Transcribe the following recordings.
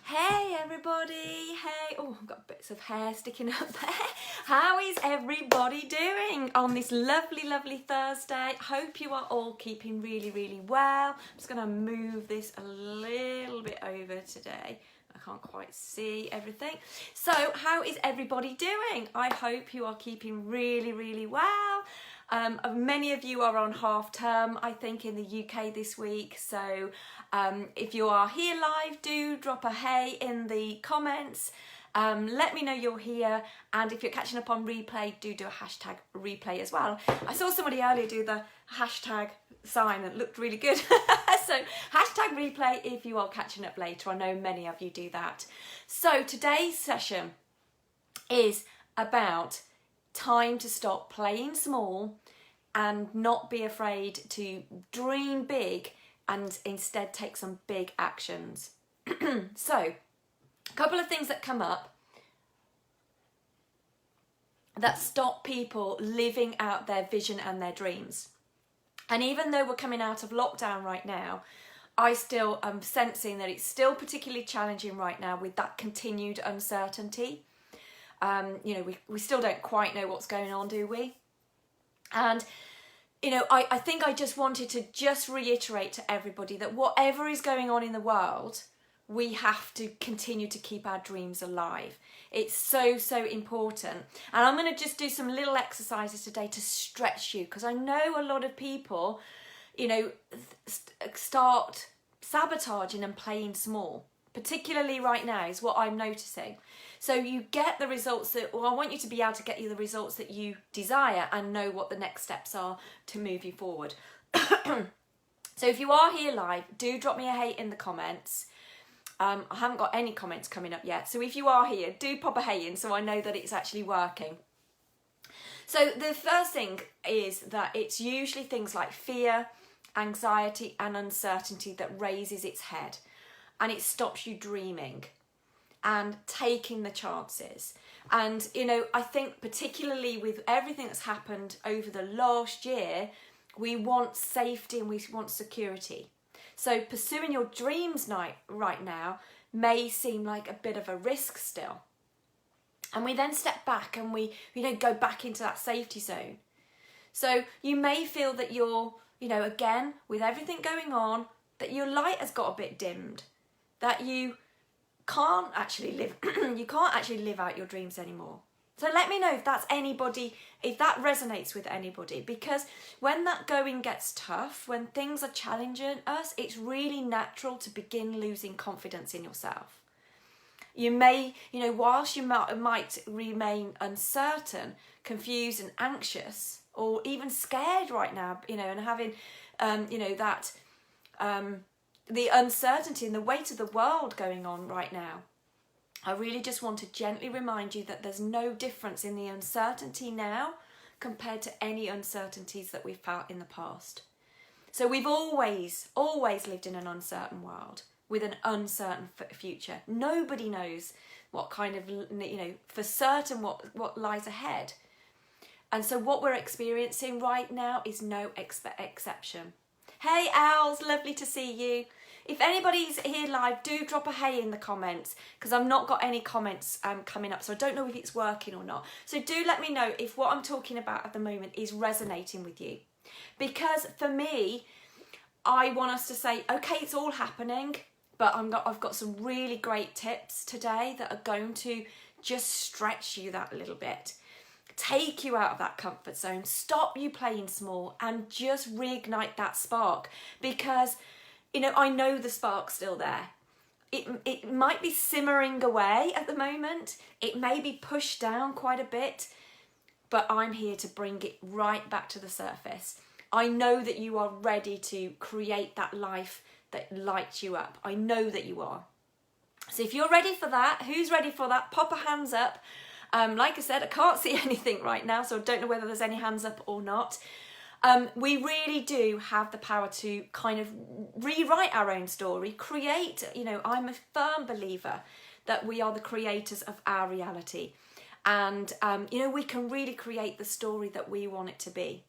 Hey everybody, hey, oh I've got bits of hair sticking up there. How is everybody doing on this lovely Thursday? Hope you are all keeping really well. I'm just going to move this a little bit over today. I can't quite see everything. So how is everybody doing? I hope you are keeping really well. Many of you are on half term, I think, in the UK this week. So if you are here live, do drop a hey in the comments. Let me know you're here. And if you're catching up on replay, do a hashtag replay as well. I saw somebody earlier do the hashtag sign and it looked really good. So hashtag replay if you are catching up later. I know many of you do that. So today's session is about time to stop playing small and not be afraid to dream big and instead take some big actions. So, a couple of things that come up that stop people living out their vision and their dreams. And even though we're coming out of lockdown right now, I still am sensing that it's still particularly challenging right now with that continued uncertainty. We still don't quite know what's going on, do we? And, I think I just wanted to just reiterate to everybody that whatever is going on in the world, we have to continue to keep our dreams alive. It's so important. And I'm going to just do some little exercises today to stretch you, because I know a lot of people, start sabotaging and playing small. Particularly right now is what I'm noticing. So you get the results I want you to be able to get you the results that you desire and know what the next steps are to move you forward. So if you are here live, do drop me a hey in the comments. I haven't got any comments coming up yet. So if you are here, do pop a hey in so I know that it's actually working. So the first thing is that it's usually things like fear, anxiety and uncertainty that raises its head. And it stops you dreaming and taking the chances. And, I think particularly with everything that's happened over the last year, we want safety and we want security. So pursuing your dreams right now may seem like a bit of a risk still. And we then step back and we go back into that safety zone. So you may feel that you're, again, with everything going on, that your light has got a bit dimmed. That you can't actually live out your dreams anymore. So let me know if that's anybody, if that resonates with anybody, because when that going gets tough, when things are challenging us, it's really natural to begin losing confidence in yourself. You may, whilst you might remain uncertain, confused and anxious, or even scared right now, and having, the uncertainty and the weight of the world going on right now. I really just want to gently remind you that there's no difference in the uncertainty now compared to any uncertainties that we've felt in the past. So we've always lived in an uncertain world with an uncertain future. Nobody knows what kind of, for certain what lies ahead. And so what we're experiencing right now is no exception. Hey Owls, lovely to see you. If anybody's here live, do drop a hey in the comments, because I've not got any comments coming up, so I don't know if it's working or not. So do let me know if what I'm talking about at the moment is resonating with you. Because for me, I want us to say, okay, it's all happening, but I've got some really great tips today that are going to just stretch you that little bit. Take you out of that comfort zone, stop you playing small and just reignite that spark, because I know the spark's still there. It might be simmering away at the moment, it may be pushed down quite a bit, but I'm here to bring it right back to the surface. I know that you are ready to create that life that lights you up. I know that you are. So if you're ready for that, who's ready for that? Pop a hands up. Like I said, I can't see anything right now, so I don't know whether there's any hands up or not. We really do have the power to kind of rewrite our own story, create, I'm a firm believer that we are the creators of our reality. And, we can really create the story that we want it to be.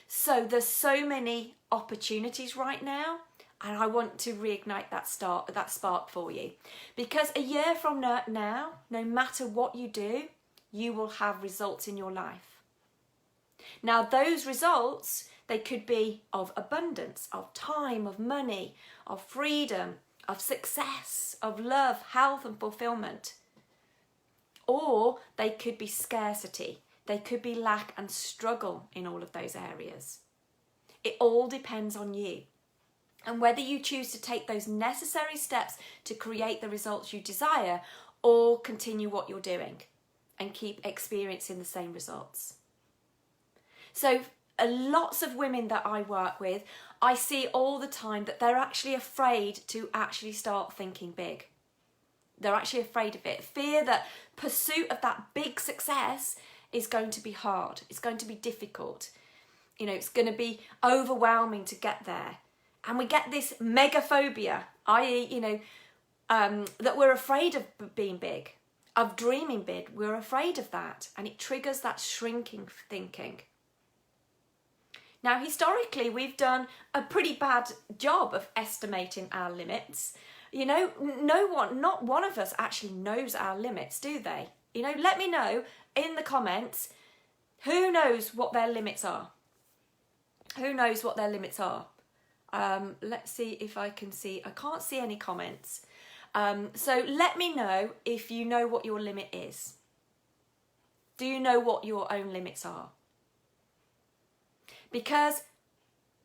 So there's so many opportunities right now. And I want to reignite that spark for you. Because a year from now, no matter what you do, you will have results in your life. Now, those results, they could be of abundance, of time, of money, of freedom, of success, of love, health and fulfillment. Or they could be scarcity. They could be lack and struggle in all of those areas. It all depends on you. And whether you choose to take those necessary steps to create the results you desire, or continue what you're doing and keep experiencing the same results. So lots of women that I work with, I see all the time that they're actually afraid to actually start thinking big. They're actually afraid of it. Fear that pursuit of that big success is going to be hard. It's going to be difficult. You know, it's going to be overwhelming to get there. And we get this megaphobia, i.e., you know, that we're afraid of being big, of dreaming big. We're afraid of that. And it triggers that shrinking thinking. Now, historically, we've done a pretty bad job of estimating our limits. You know, not one of us actually knows our limits, do they? You know, let me know in the comments, who knows what their limits are? Who knows what their limits are? Let's see if I can see. I can't see any comments. So let me know if you know what your limit is. Do you know what your own limits are? Because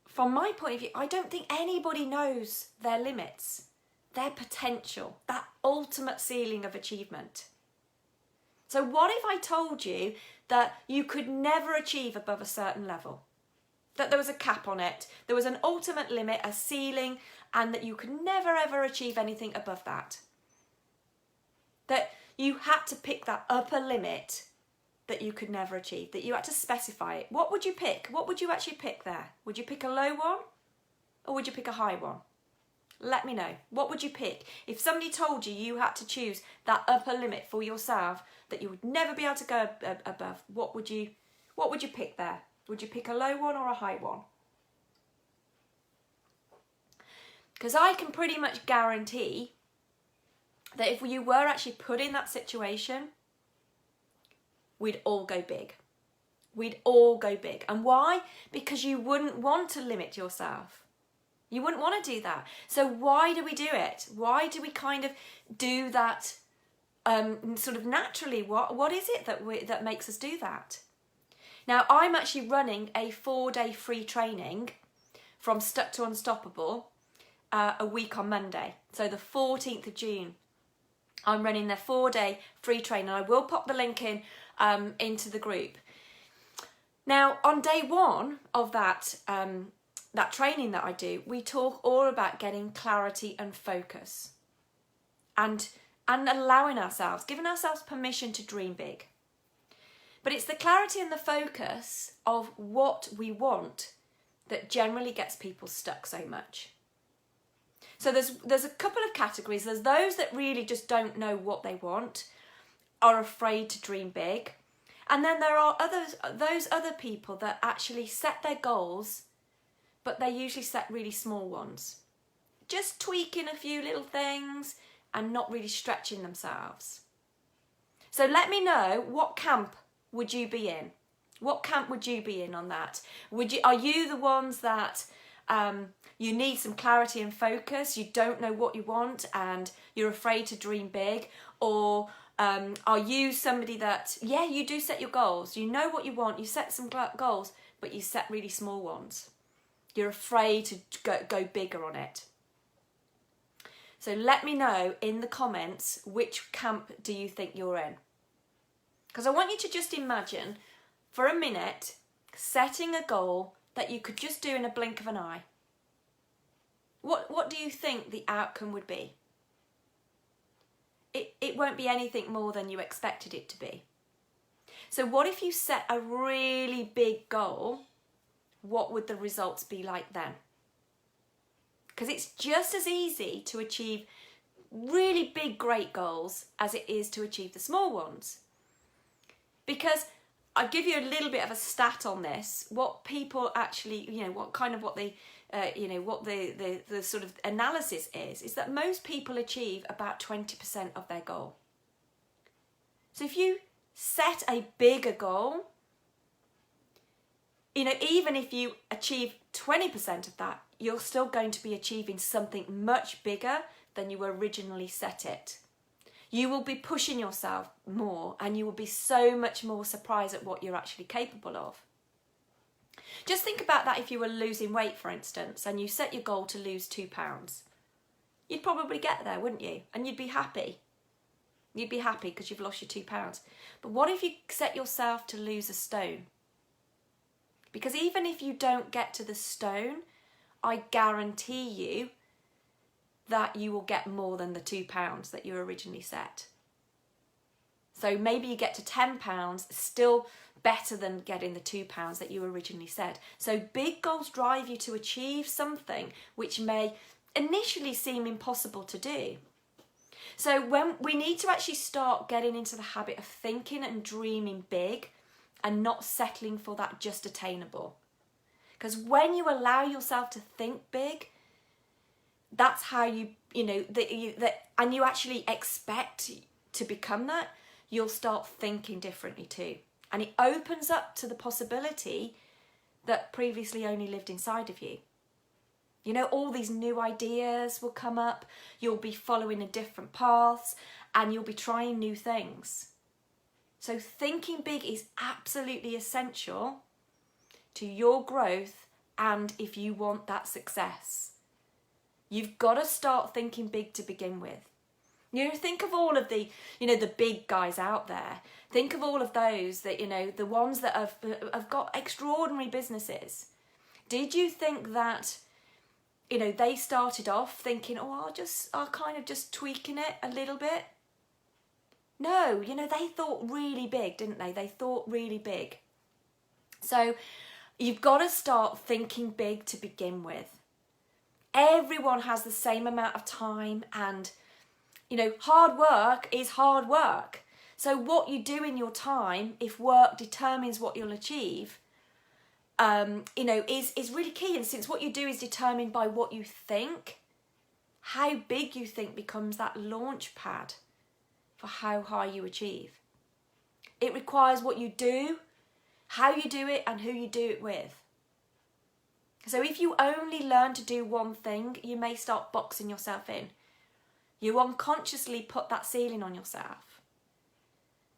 from my point of view, I don't think anybody knows their limits, their potential, that ultimate ceiling of achievement. So what if I told you that you could never achieve above a certain level? That there was a cap on it, there was an ultimate limit, a ceiling, and that you could never ever achieve anything above that. That you had to pick that upper limit that you could never achieve, that you had to specify it. What would you pick? What would you actually pick there? Would you pick a low one or would you pick a high one? Let me know. What would you pick? If somebody told you you had to choose that upper limit for yourself that you would never be able to go above, what would you pick there? Would you pick a low one or a high one? Because I can pretty much guarantee that if you were actually put in that situation, we'd all go big. We'd all go big. And why? Because you wouldn't want to limit yourself. You wouldn't want to do that. So why do we do it? Why do we kind of do that sort of naturally? What is it that makes us do that? Now, I'm actually running a 4-day free training from Stuck to Unstoppable a week on Monday. So the 14th of June. I'm running their 4-day free training. I will pop the link in into the group. Now, on day one of that training that I do, we talk all about getting clarity and focus and allowing ourselves, giving ourselves permission to dream big. But it's the clarity and the focus of what we want that generally gets people stuck so much. So there's a couple of categories. There's those that really just don't know what they want, are afraid to dream big. And then there are those other people that actually set their goals, but they usually set really small ones. Just tweaking a few little things and not really stretching themselves. So let me know, what camp would you be in? What camp would you be in on that? Are you the ones that you need some clarity and focus, you don't know what you want and you're afraid to dream big? Or are you somebody that, yeah, you do set your goals, you know what you want, you set some goals, but you set really small ones. You're afraid to go bigger on it. So let me know in the comments, which camp do you think you're in? Because I want you to just imagine for a minute setting a goal that you could just do in a blink of an eye. What do you think the outcome would be? It won't be anything more than you expected it to be. So what if you set a really big goal? What would the results be like then? Because it's just as easy to achieve really big, great goals as it is to achieve the small ones. Because I'll give you a little bit of a stat on this. What people actually, what what the sort of analysis is that most people achieve about 20% of their goal. So if you set a bigger goal, even if you achieve 20% of that, you're still going to be achieving something much bigger than you originally set it. You will be pushing yourself more, and you will be so much more surprised at what you're actually capable of. Just think about that if you were losing weight, for instance, and you set your goal to lose 2 pounds. You'd probably get there, wouldn't you? And you'd be happy. You'd be happy because you've lost your 2 pounds. But what if you set yourself to lose a stone? Because even if you don't get to the stone, I guarantee you that you will get more than the 2 pounds that you originally set. So maybe you get to 10 pounds, still better than getting the 2 pounds that you originally set. So big goals drive you to achieve something which may initially seem impossible to do. So when we need to actually start getting into the habit of thinking and dreaming big and not settling for that just attainable. Because when you allow yourself to think big, that's how and you actually expect to become that, you'll start thinking differently too. And it opens up to the possibility that previously only lived inside of you. All these new ideas will come up, you'll be following a different paths, and you'll be trying new things. So thinking big is absolutely essential to your growth, and if you want that success. You've got to start thinking big to begin with. Think of all of the, the big guys out there. Think of all of those that, the ones that have got extraordinary businesses. Did you think that, they started off thinking, I'll kind of just tweaking it a little bit? No, they thought really big, didn't they? They thought really big. So you've got to start thinking big to begin with. Everyone has the same amount of time, and hard work is hard work. So what you do in your time, if work determines what you'll achieve, is really key. And since what you do is determined by what you think, how big you think becomes that launch pad for how high you achieve. It requires what you do, how you do it, and who you do it with. So if you only learn to do one thing, you may start boxing yourself in. You unconsciously put that ceiling on yourself.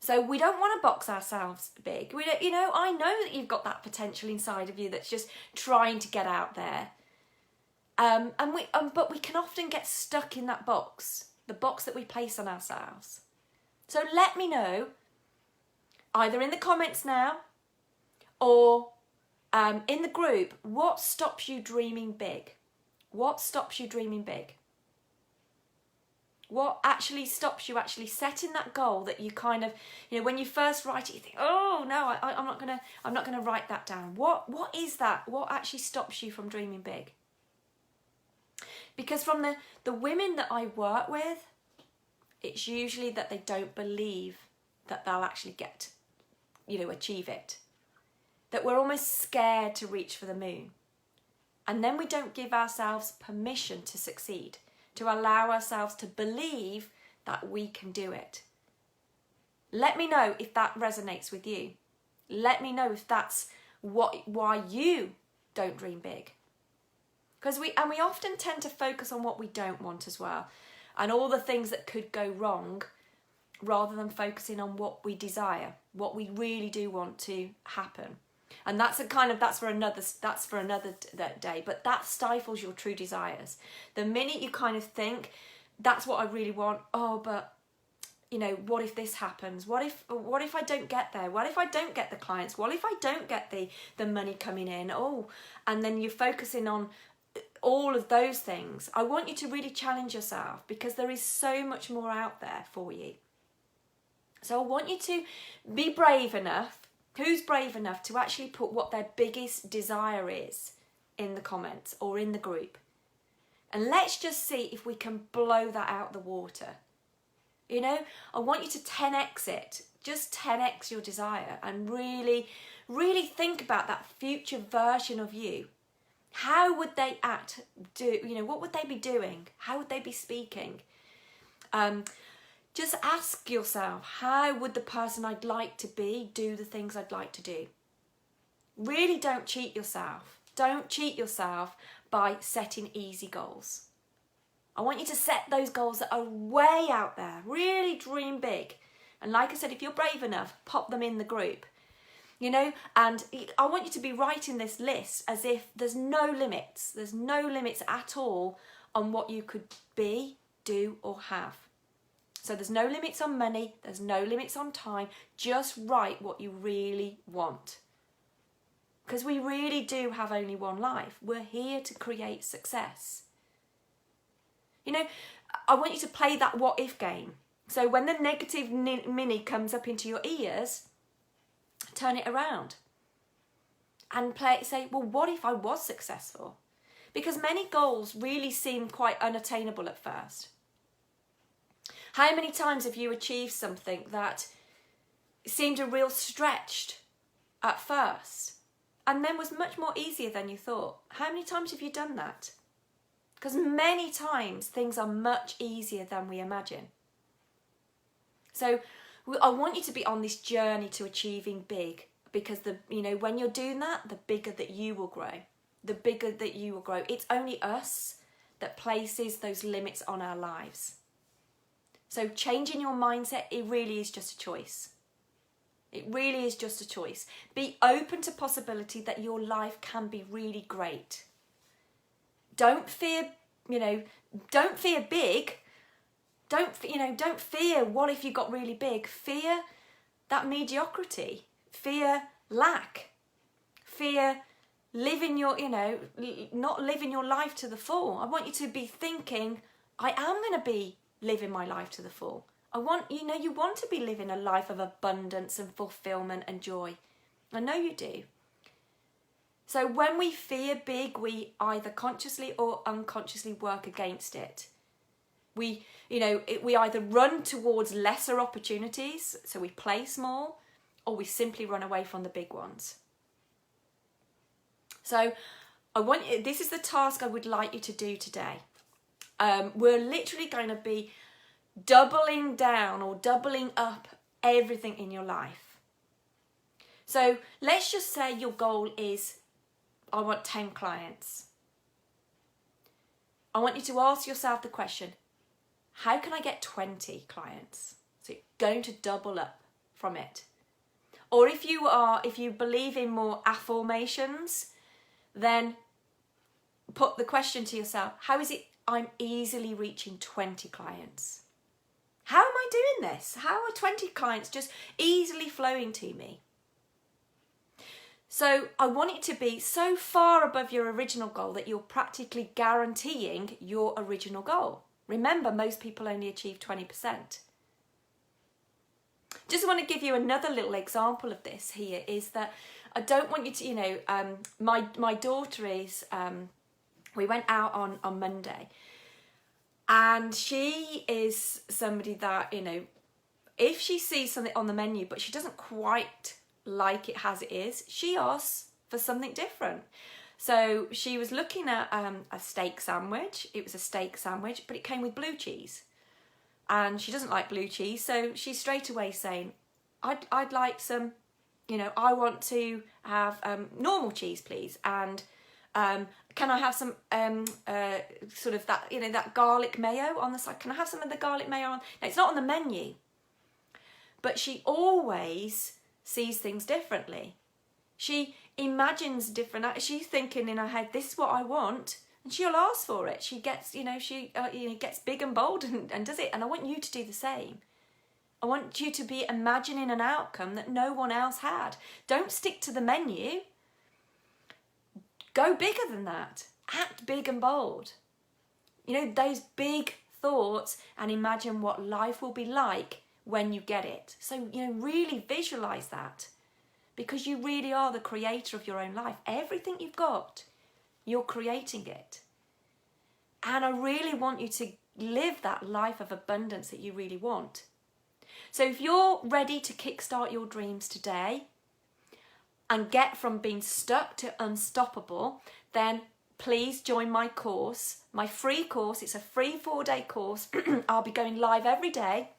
So we don't want to box ourselves big. I know that you've got that potential inside of you that's just trying to get out there. But we can often get stuck in that box, the box that we place on ourselves. So let me know, either in the comments now or in the group, what stops you dreaming big? What stops you dreaming big? What actually stops you actually setting that goal that you kind of, when you first write it, you think, oh no, I'm not gonna write that down. What is that? What actually stops you from dreaming big? Because from the women that I work with, it's usually that they don't believe that they'll actually achieve it. That we're almost scared to reach for the moon. And then we don't give ourselves permission to succeed, to allow ourselves to believe that we can do it. Let me know if that resonates with you. Let me know if that's why you don't dream big. Because we often tend to focus on what we don't want as well, and all the things that could go wrong, rather than focusing on what we desire, what we really do want to happen. And that's for another day, but that stifles your true desires. The minute you kind of think, that's what I really want, but what if this happens? What if I don't get there? What if I don't get the clients? What if I don't get the money coming in? And then you're focusing on all of those things. I want you to really challenge yourself, because there is so much more out there for you. So I want you to be brave enough. Who's brave enough to actually put what their biggest desire is in the comments or in the group? And let's just see if we can blow that out the water. I want you to 10x it. Just 10x your desire, and really, really think about that future version of you. How would they act? What would they be doing? How would they be speaking? Just ask yourself, how would the person I'd like to be do the things I'd like to do? Really don't cheat yourself. Don't cheat yourself by setting easy goals. I want you to set those goals that are way out there. Really dream big. And like I said, if you're brave enough, pop them in the group. And I want you to be writing this list as if there's no limits. There's no limits at all on what you could be, do or have. So there's no limits on money. There's no limits on time. Just write what you really want. Because we really do have only one life. We're here to create success. I want you to play that what if game. So when the negative mini comes up into your ears, turn it around and say, well, what if I was successful? Because many goals really seem quite unattainable at first. How many times have you achieved something that seemed a real stretch at first and then was much more easier than you thought? How many times have you done that? Because many times things are much easier than we imagine. So I want you to be on this journey to achieving big, because when you're doing that, the bigger that you will grow. The bigger that you will grow. It's only us that places those limits on our lives. So changing your mindset, it really is just a choice. It really is just a choice. Be open to possibility that your life can be really great. Don't fear, don't fear big. Don't fear what if you got really big. Fear that mediocrity. Fear lack. Fear living your, not living your life to the full. I want you to be thinking, I am going to be living my life to the full. You want to be living a life of abundance and fulfillment and joy. I know you do. So when we fear big, we either consciously or unconsciously work against it. We either run towards lesser opportunities, so we play small, or we simply run away from the big ones. So this is the task I would like you to do today. We're literally going to be doubling down or doubling up everything in your life. So let's just say your goal is, I want 10 clients. I want you to ask yourself the question, how can I get 20 clients? So you're going to double up from it. Or if you believe in more affirmations, then put the question to yourself, how is it I'm easily reaching 20 clients? How am I doing this? How are 20 clients just easily flowing to me? So I want it to be so far above your original goal that you're practically guaranteeing your original goal. Remember, most people only achieve 20%. Just want to give you another little example of this here is that I don't want you to, my daughter is, we went out on Monday, and she is somebody that, if she sees something on the menu but she doesn't quite like it as it is, she asks for something different. So she was looking at a steak sandwich. It was a steak sandwich, but it came with blue cheese. And she doesn't like blue cheese, so she's straight away saying, I'd like some, I want to have normal cheese, please. And can I have some sort of that, that garlic mayo on the side? Can I have some of the garlic mayo on? Now, it's not on the menu, but she always sees things differently. She imagines different. She's thinking in her head, this is what I want, and she'll ask for it. She gets, she gets big and bold and does it. And I want you to do the same. I want you to be imagining an outcome that no one else had. Don't stick to the menu. Go bigger than that. Act big and bold. Those big thoughts, and imagine what life will be like when you get it. So, really visualize that, because you really are the creator of your own life. Everything you've got, you're creating it. And I really want you to live that life of abundance that you really want. So if you're ready to kickstart your dreams today and get from being stuck to unstoppable, then please join my course, my free course. It's a free 4-day course. I'll be going live every day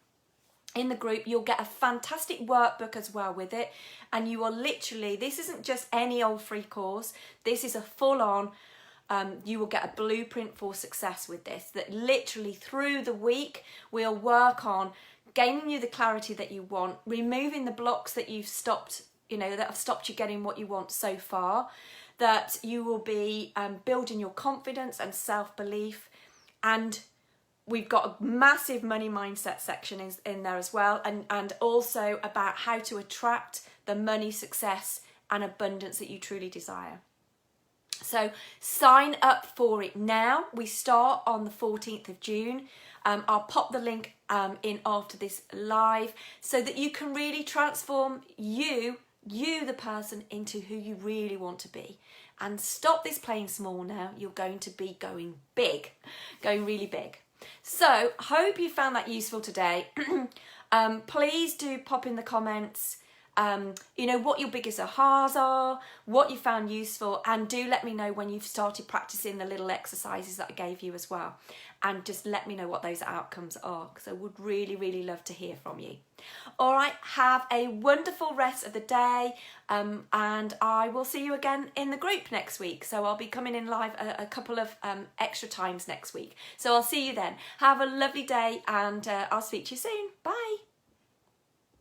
in the group. You'll get a fantastic workbook as well with it, and you are literally, this isn't just any old free course, this is a full-on, you will get a blueprint for success with this, that literally through the week we'll work on gaining you the clarity that you want, removing the blocks that you've stopped, that have stopped you getting what you want so far, that you will be building your confidence and self-belief. And we've got a massive money mindset section in there as well, and also about how to attract the money, success and abundance that you truly desire. So sign up for it now. We start on the 14th of June. I'll pop the link in after this live so that you can really transform you the person, into who you really want to be. And stop this playing small now. You're going to be going big, going really big. So hope you found that useful today. Please do pop in the comments what your biggest ahas are, what you found useful, and do let me know when you've started practicing the little exercises that I gave you as well. And just let me know what those outcomes are, because I would really, really love to hear from you. All right, have a wonderful rest of the day, and I will see you again in the group next week. So I'll be coming in live a couple of extra times next week. So I'll see you then. Have a lovely day, and I'll speak to you soon. Bye.